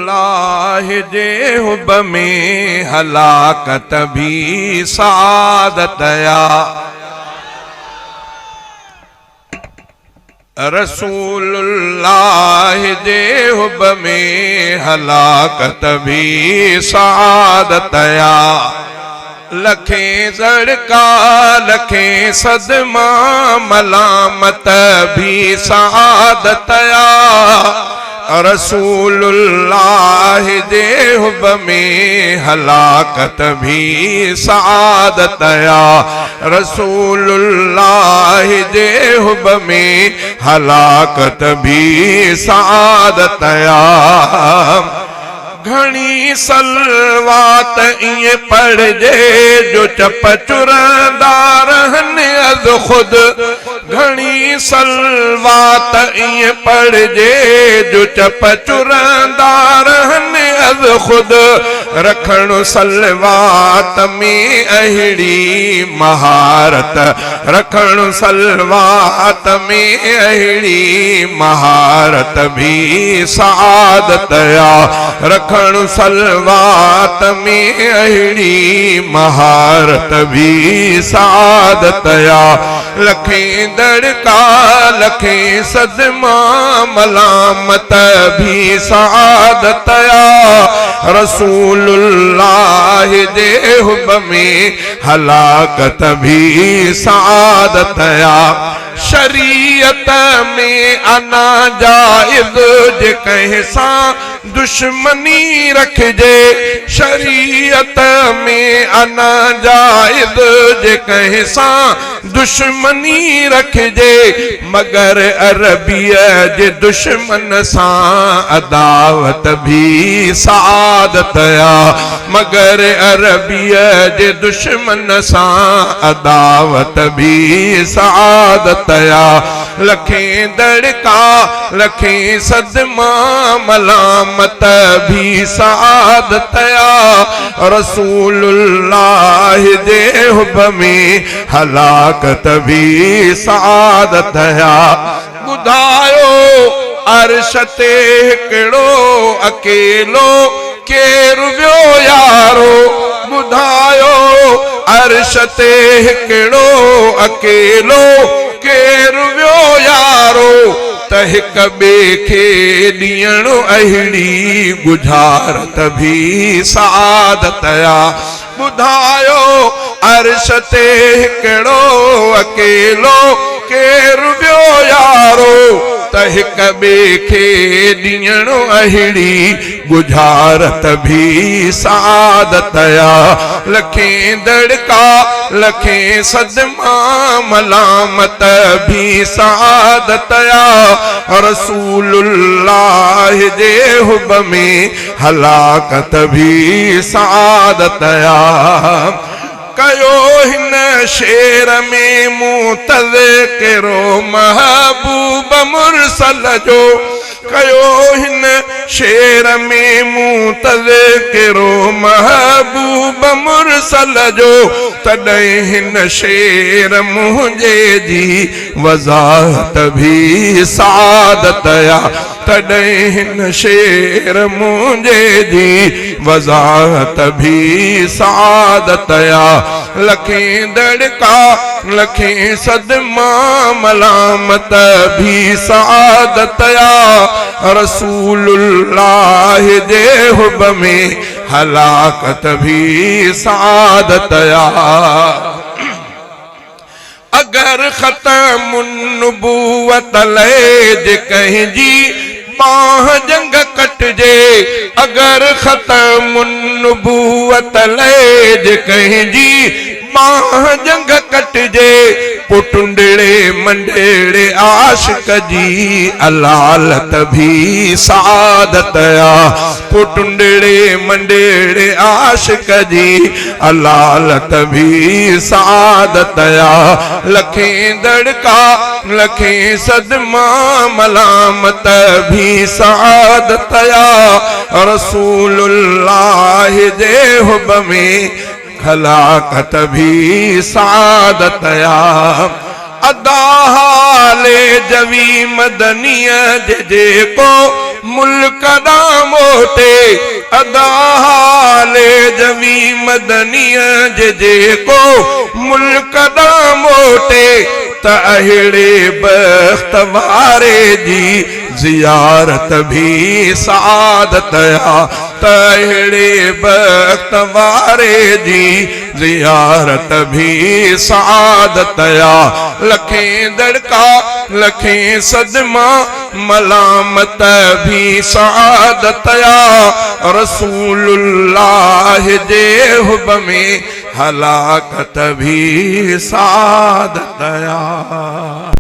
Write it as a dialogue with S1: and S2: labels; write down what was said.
S1: रसूलुल्लाह जे हुब में हलाकत भी सादतया। रसूलुल्लाह जे हुब में हलाकत भी सादतया। लखें ज़ड़का लखें सदमा मलामत भी सादतया। रसूलुल्लाह जे हुब में हलाकत भी सादतया। रसूलुल्लाह जे हुब में हलाकत भी सादतया। घणी सलवात इं पढ़जे जो चप चुरंदा रहनि अज खुद। घणी सलवात इं पढ़जे जो चप चुरंदा रहनि अज खुद। रखण सलवात में अहिड़ी महारत। रखण सलवात में अहिड़ी महारत भी सादतया। रखण सलवात में अहिड़ी महारत भी सादतया। लखें दड़का लखें सदमा मलामत भी सादतया। रसूलुल्लाह जे हुब में हलाकत भी सादतया। शरीयत में अना जायज़ जे कहीं सां दुश्मनी रखजे। शरीयत में अना जायज़ जे कहीं सां दुश्मनी रखजे। मगर अरबिया जे दुश्मन सां अदावत भी सादतया। मगर अरबिया जे दुश्मन सां अदावत भी सादतया। लखें दड़का लखें सदमा मलामत भी सादतया। रसूलुल्लाह जे हुब में हलाकत भी सादतया। ॿुधायो अर्श ते हिकिड़ो अकेलो केरु वियो यारो। ॿुधायो अर्श ते हिकिड़ो अकेलो केरु वियो यारो। त हिक ॿिए खे ॾियणो अहिड़ी गुजारत भी सादतया। ॿुधायो अर्श ते हिकिड़ो अकेलो केरु वियो यारो। त हिक ॿिए खे ॾियणो अहिड़ी गुजारत भी सादतया। लखें दड़का लखें सदमा मलामत भी सादतया। रसूलुल्लाह जे हुब में हलाकत भी सादतया। कयो हिन शेर में मुतज़किरो महबूब मुरसल जो। कयो हिन शेर में मुतज़किरो महबूब मुरसल जो। तॾहिं हिन शेर मुंहिंजे जी वज़ाहत भी सादतया। तॾहिं हिन शेर मुंहिंजे जी वज़ाहत भी सादतया। लखें दड़का लखें सदमा मलामत भी सादतया। रसूलुल्लाह जे हुब में हलाकत भी सादतया। अगर ख़त्मुन नबूवत ले जे कहीं जी बाह जंग कटजे। अगर ख़त्मुन नबूवत ले जे कहीं जी बाह जंग कटजे। पुटुंडड़े मंडेड़े आशिक जी अलालत भी सादतया। पुटुंडड़े मंडेड़े आशिक जी अलालत भी सादतया। लखें दड़का लखें सदमा मलामत भी सादतया। रसूलुल्लाह जे हुब में हलाकत भी सादतया। अदा हाले जवी मदनिया जे को मुल्क दा मोटे अदा हाले जमी मदनिया जे को मुल्क दा मोटे तहड़े बख्त वारे जी जियारत भी सादत आ तहड़े बख्त वारे जी जियारत भी सादत आ लखें दड़का लखें सदमा मलामत भी सादत आ रसूलुल्लाह जे हुब में हलाकत भी सादत आ।